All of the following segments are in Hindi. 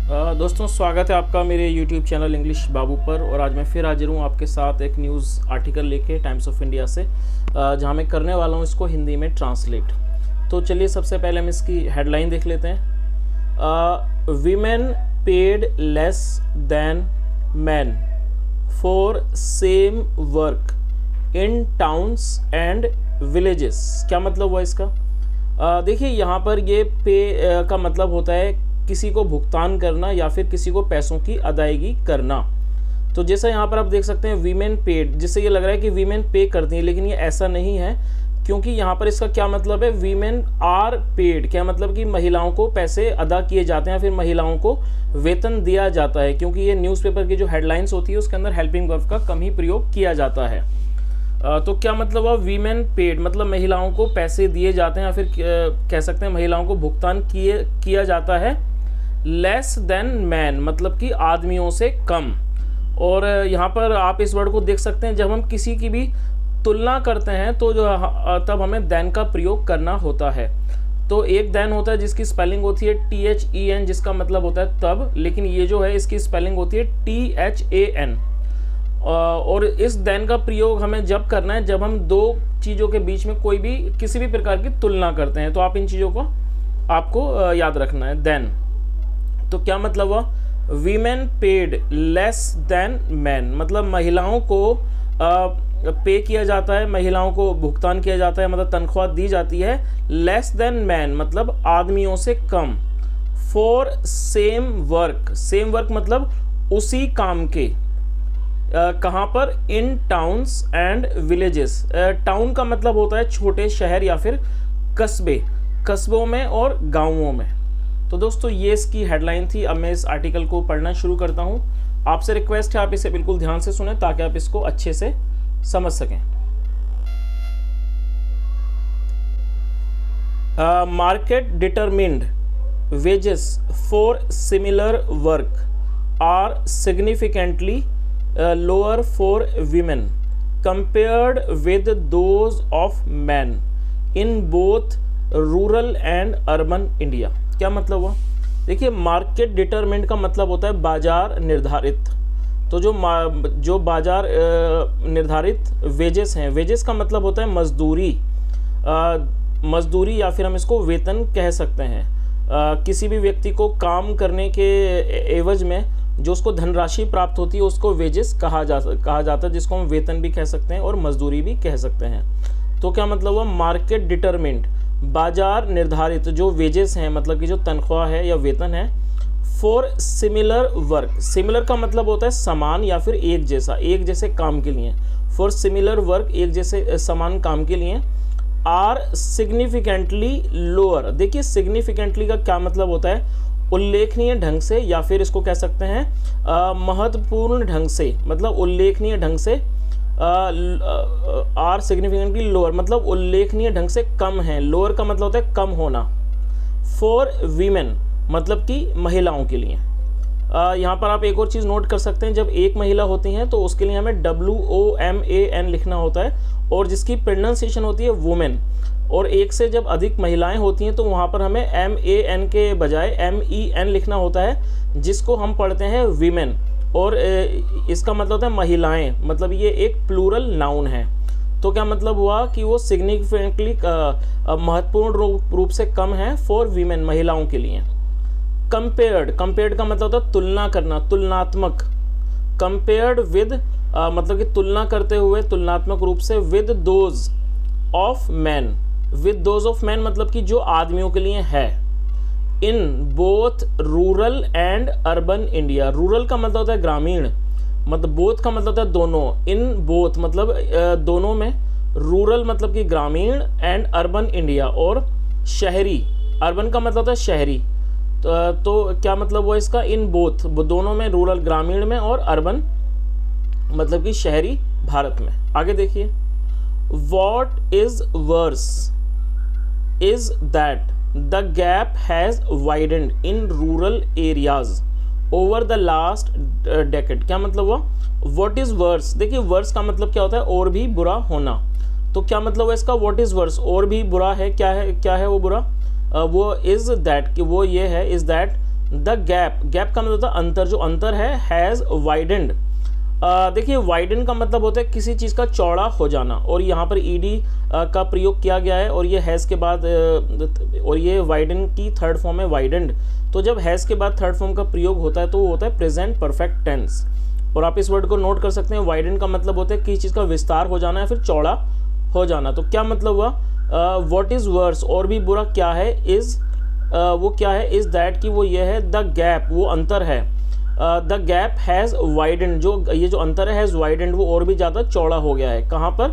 दोस्तों स्वागत है आपका मेरे YouTube चैनल इंग्लिश बाबू पर। और आज मैं फिर हाजिर हूँ आपके साथ एक न्यूज़ आर्टिकल लेके टाइम्स ऑफ इंडिया से, जहाँ मैं करने वाला हूँ इसको हिंदी में ट्रांसलेट। तो चलिए सबसे पहले हम इसकी हेडलाइन देख लेते हैं। Women paid less than man for same work in towns and villages. क्या मतलब हुआ इसका? देखिए यहाँ पर ये पे का मतलब होता है किसी को भुगतान करना या फिर किसी को पैसों की अदायगी करना। तो जैसा यहाँ पर आप देख सकते हैं वीमेन पेड, जिससे ये लग रहा है कि वीमेन पे करती हैं, लेकिन ये ऐसा नहीं है, क्योंकि यहाँ पर इसका क्या मतलब है, वीमेन आर पेड। क्या मतलब कि महिलाओं को पैसे अदा किए जाते हैं, फिर महिलाओं को वेतन दिया जाता है, क्योंकि ये न्यूज़पेपर की जो हेडलाइंस होती है उसके अंदर हेल्पिंग वर्ब का कम ही प्रयोग किया जाता है। तो क्या मतलब हुआ वीमेन पेड, मतलब महिलाओं को पैसे दिए जाते हैं या फिर कह सकते हैं महिलाओं को भुगतान किया जाता है। लेस देन मैन मतलब कि आदमियों से कम। और यहाँ पर आप इस वर्ड को देख सकते हैं, जब हम किसी की भी तुलना करते हैं तो जो तब हमें देन का प्रयोग करना होता है। तो एक देन होता है जिसकी स्पेलिंग होती है THEN, जिसका मतलब होता है तब, लेकिन ये जो है इसकी स्पेलिंग होती है THAN। और इस देन का प्रयोग हमें जब करना है जब हम दो चीज़ों के बीच में कोई भी किसी भी प्रकार की तुलना करते हैं। तो आप इन चीज़ों को आपको याद रखना है। देन तो क्या मतलब हुआ, women paid less than man, मतलब महिलाओं को पे किया जाता है, महिलाओं को भुगतान किया जाता है, मतलब तनख्वाह दी जाती है लेस देन मैन मतलब आदमियों से कम। For same work, same work मतलब उसी काम के, कहाँ पर, in towns and villages. Town का मतलब होता है छोटे शहर या फिर कस्बे, कस्बों में और गाँवों में। तो दोस्तों ये इसकी हेडलाइन थी। अब मैं इस आर्टिकल को पढ़ना शुरू करता हूँ। आपसे रिक्वेस्ट है आप इसे बिल्कुल ध्यान से सुने ताकि आप इसको अच्छे से समझ सकें। Market determined wages for similar work are significantly lower for women compared with those of man in both rural and urban India. क्या मतलब हुआ? देखिए मार्केट डिटरमिन्ड का मतलब होता है बाजार निर्धारित। तो जो बाजार निर्धारित वेजेस हैं, वेजेस का मतलब होता है मजदूरी, मजदूरी या फिर हम इसको वेतन कह सकते हैं। किसी भी व्यक्ति को काम करने के एवज में जो उसको धनराशि प्राप्त होती है उसको वेजेस कहा जाता है, जिसको हम वेतन भी कह सकते हैं और मजदूरी भी कह सकते हैं। तो क्या मतलब हुआ, मार्केट डिटरमिन्ड बाजार निर्धारित जो वेजेस हैं, मतलब कि जो तनख्वाह है या वेतन है, फॉर सिमिलर वर्क। सिमिलर का मतलब होता है समान या फिर एक जैसा, एक जैसे काम के लिए। फॉर सिमिलर वर्क एक जैसे समान काम के लिए। Are significantly lower. देखिए सिग्निफिकेंटली का क्या मतलब होता है, उल्लेखनीय ढंग से, या फिर इसको कह सकते हैं महत्वपूर्ण ढंग से, मतलब उल्लेखनीय ढंग से। आर सिग्निफिकेंटली लोअर मतलब उल्लेखनीय ढंग से कम है। लोअर का मतलब होता है कम होना। फॉर वीमेन मतलब कि महिलाओं के लिए। यहाँ पर आप एक और चीज़ नोट कर सकते हैं, जब एक महिला होती हैं तो उसके लिए हमें WOMAN लिखना होता है, और जिसकी प्रोनाउंसिएशन होती है वुमेन। और एक से जब अधिक महिलाएं होती हैं तो वहाँ पर हमें MAN के बजाय MEN लिखना होता है, जिसको हम पढ़ते हैं वीमेन। और इसका मतलब होता है महिलाएं, मतलब ये एक प्लूरल नाउन है। तो क्या मतलब हुआ कि वो सिग्निफिकेंटली महत्वपूर्ण रूप से कम है फॉर वीमेन महिलाओं के लिए। कंपेयर्ड, कंपेयर्ड का मतलब होता है तुलना करना, तुलनात्मक। कंपेयर्ड विद मतलब कि तुलना करते हुए, तुलनात्मक रूप से। With those of man, with those of man मतलब कि जो आदमियों के लिए है। इन both rural and urban India. Rural का मतलब होता है ग्रामीण, मतलब बोथ का मतलब होता है दोनों। इन बोथ मतलब दोनों में। रूरल मतलब कि ग्रामीण, एंड अर्बन इंडिया और शहरी। अर्बन का मतलब होता है शहरी। तो क्या मतलब हुआ इसका, इन बोथ दोनों में, रूरल ग्रामीण में और अर्बन मतलब कि शहरी भारत में। आगे देखिए, what is worse is that the gap has widened in rural areas over the last decade। क्या मतलब हुआ, what is worse। देखिए worse का मतलब क्या होता है, और भी बुरा होना। तो क्या मतलब हुआ इसका, what is worse, और भी बुरा है। क्या है वो बुरा, वो इज़ दैट, कि वो ये है, is that the gap, gap का मतलब होता है अंतर, जो अंतर है, हैज़ वाइडेंड। देखिए वाइडन का मतलब होता है किसी चीज़ का चौड़ा हो जाना, और यहाँ पर ईडी का प्रयोग किया गया है, और ये हैज़ के बाद और ये वाइडन की थर्ड फॉर्म है वाइडेंड। तो जब हैज़ के बाद थर्ड फॉर्म का प्रयोग होता है तो वो होता है प्रेजेंट परफेक्ट टेंस। और आप इस वर्ड को नोट कर सकते हैं, वाइडन का मतलब होता है किसी चीज़ का विस्तार हो जाना या फिर चौड़ा हो जाना। तो क्या मतलब हुआ, व्हाट इज़ वर्स, और भी बुरा क्या है, इज़ वो क्या है, इज़ दैट कि वो ये है, द गैप वो अंतर है, द गैप हैज़ वाइडेंड, जो ये जो अंतर है हैज़ वाइडेंड वो और भी ज़्यादा चौड़ा हो गया है। कहाँ पर,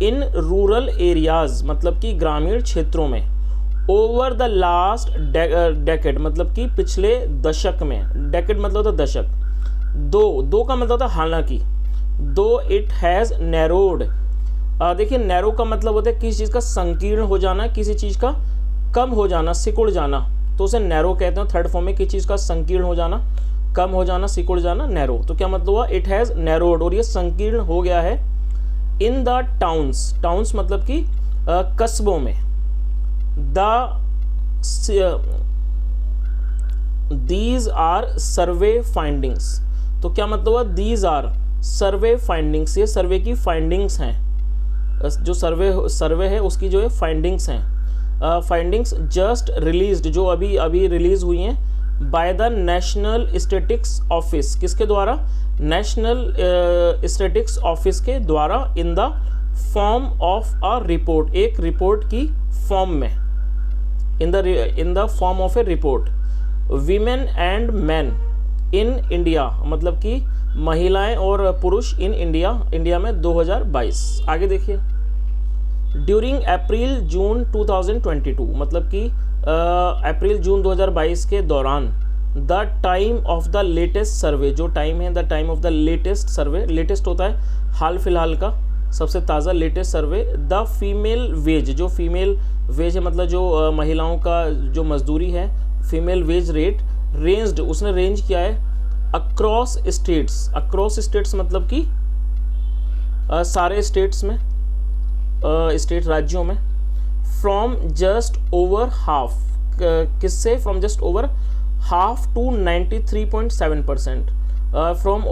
इन रूरल एरियाज़ मतलब कि ग्रामीण क्षेत्रों में, ओवर द लास्ट डेकेड मतलब कि पिछले दशक में, डेकेड मतलब होता दशक, दो का मतलब होता हालांकि, दो इट हैज़ नैरोड। देखिए नैरो का मतलब होता है किसी चीज़ का संकीर्ण हो जाना, किसी चीज़ का कम हो जाना, सिकुड़ जाना, तो उसे नैरो कहते हैं। थर्ड फॉर्म में किसी चीज़ का संकीर्ण हो जाना, कम हो जाना, सिकुड़ जाना, नैरो। तो क्या मतलब हुआ, इट हैज़ नैरोड, और ये संकीर्ण हो गया है। इन द टाउन्स, टाउन्स मतलब कि कस्बों में, दीज आर सर्वे फाइंडिंग्स। तो क्या मतलब हुआ, दीज आर सर्वे फाइंडिंग्स, ये सर्वे की फाइंडिंग्स हैं, जो सर्वे है उसकी जो है फाइंडिंग्स हैं। फाइंडिंग्स जस्ट रिलीज्ड, जो अभी रिलीज़ हुई हैं, by the national statistics office, किसके द्वारा, नेशनल स्टैटिस्टिक्स ऑफिस के द्वारा, in the form of a report, एक रिपोर्ट की फॉर्म में, in the form of A report. Women and man in India मतलब कि महिलाएं और पुरुष इन इंडिया में 2022। आगे देखिए, ड्यूरिंग अप्रैल जून 2022 मतलब कि अप्रैल जून 2022 के दौरान, the time of the latest survey, जो टाइम है the time of the latest survey, latest होता है हाल फिलहाल का सबसे ताज़ा latest survey, the female wage, जो फीमेल वेज है मतलब जो महिलाओं का जो मजदूरी है, फीमेल वेज रेट रेंज्ड, उसने रेंज किया है अक्रॉस स्टेट्स, अक्रॉस स्टेट्स मतलब कि सारे स्टेट्स में, स्टेट राज्यों में, फ्रॉम जस्ट ओवर हाफ, किससे, from just over half to 93.7%, from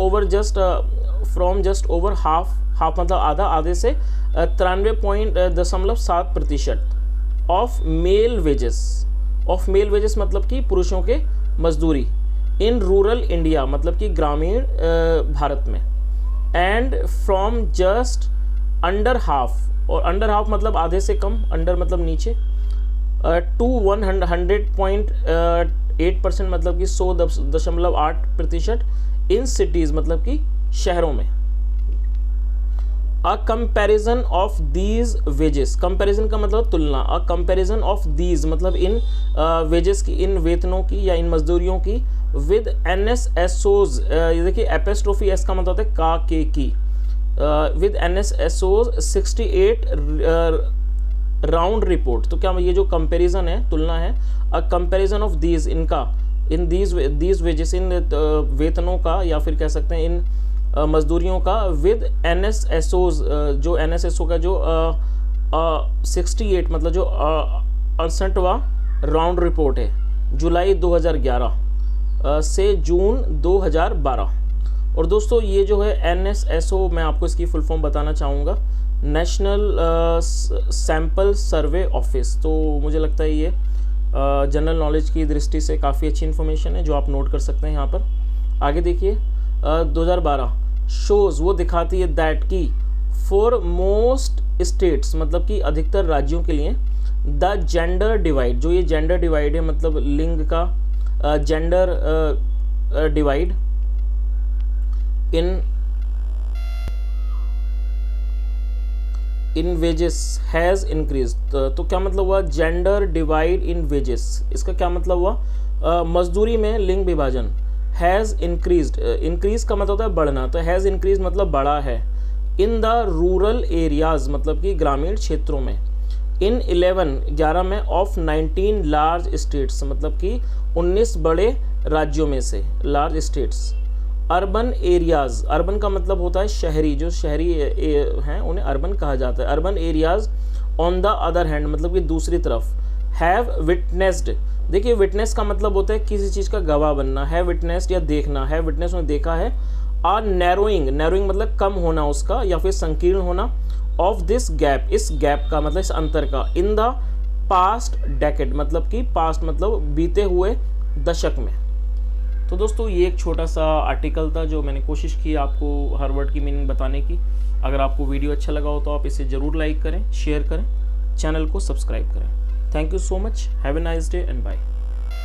just over half मतलब आधा, आधे से 93.7% ऑफ मेल वेजेस मतलब कि पुरुषों के मजदूरी, इन रूरल इंडिया मतलब कि ग्रामीण भारत में, and from just under half, और अंडर हाफ मतलब आधे से कम, अंडर मतलब नीचे, टू 100.8% मतलब कि 100.8% इन सिटीज़ मतलब कि शहरों में। A comparison of these wages, comparison का मतलब तुलना, अ कंपैरिजन ऑफ दीज मतलब इन वेजेस की, इन वेतनों की या इन मजदूरियों की, विद NSSOs, ये देखिए एपेस्ट्रोफी एस का मतलब होता है का के की, विद NSSOs 68 राउंड रिपोर्ट। तो क्या ये जो कंपैरिजन है, तुलना है, अ कंपैरिजन ऑफ दीज, इनका, इन दीज वेजेस, इन वेतनों का या फिर कह सकते हैं इन मजदूरियों का, विद NSSOs, जो NSSO का जो 68 मतलब जो 68वां राउंड रिपोर्ट है, जुलाई 2011 से जून 2012। और दोस्तों ये जो है NSSO, मैं आपको इसकी फुल फॉर्म बताना चाहूँगा, नेशनल सैम्पल सर्वे ऑफिस। तो मुझे लगता है ये जनरल नॉलेज की दृष्टि से काफ़ी अच्छी इन्फॉर्मेशन है जो आप नोट कर सकते हैं यहाँ पर। आगे देखिए, 2012 शोज़, वो दिखाती है दैट की फॉर मोस्ट स्टेट्स मतलब कि अधिकतर राज्यों के लिए, द जेंडर डिवाइड, जो ये जेंडर डिवाइड है मतलब लिंग का gender divide in wages has increase. तो क्या मतलब हुआ, जेंडर डिवाइड इन वेजेस, इसका क्या मतलब हुआ, मजदूरी में लिंग विभाजन, हैज़ इंक्रीज्ड, इंक्रीज का मतलब होता है बढ़ना, तो हैज़ इंक्रीज मतलब बढ़ा है, इन द रूरल एरियाज़ मतलब कि ग्रामीण क्षेत्रों में, इन 11 में, ऑफ 19 लार्ज स्टेट्स मतलब कि 19 बड़े राज्यों में से, large states, urban areas, urban का मतलब होता है शहरी, जो शहरी हैं उन्हें अर्बन कहा जाता है, urban areas on the other hand मतलब कि दूसरी तरफ, हैव विटनेस्ड, देखिए विटनेस का मतलब होता है किसी चीज़ का गवाह बनना है, विटनेस या देखना है, विटनेस ने देखा है। और नैरोइंग, नैरोइंग मतलब कम होना उसका या फिर संकीर्ण होना, ऑफ दिस गैप, इस गैप का मतलब इस अंतर का, इन द पास्ट डेकेड मतलब कि पास्ट मतलब बीते हुए दशक में। तो दोस्तों ये एक छोटा सा आर्टिकल था जो मैंने कोशिश की आपको हर वर्ड की मीनिंग बताने की। अगर आपको वीडियो अच्छा लगा हो तो आप इसे ज़रूर लाइक करें, शेयर करें, चैनल को सब्सक्राइब करें। Thank you so much, have a nice day and bye.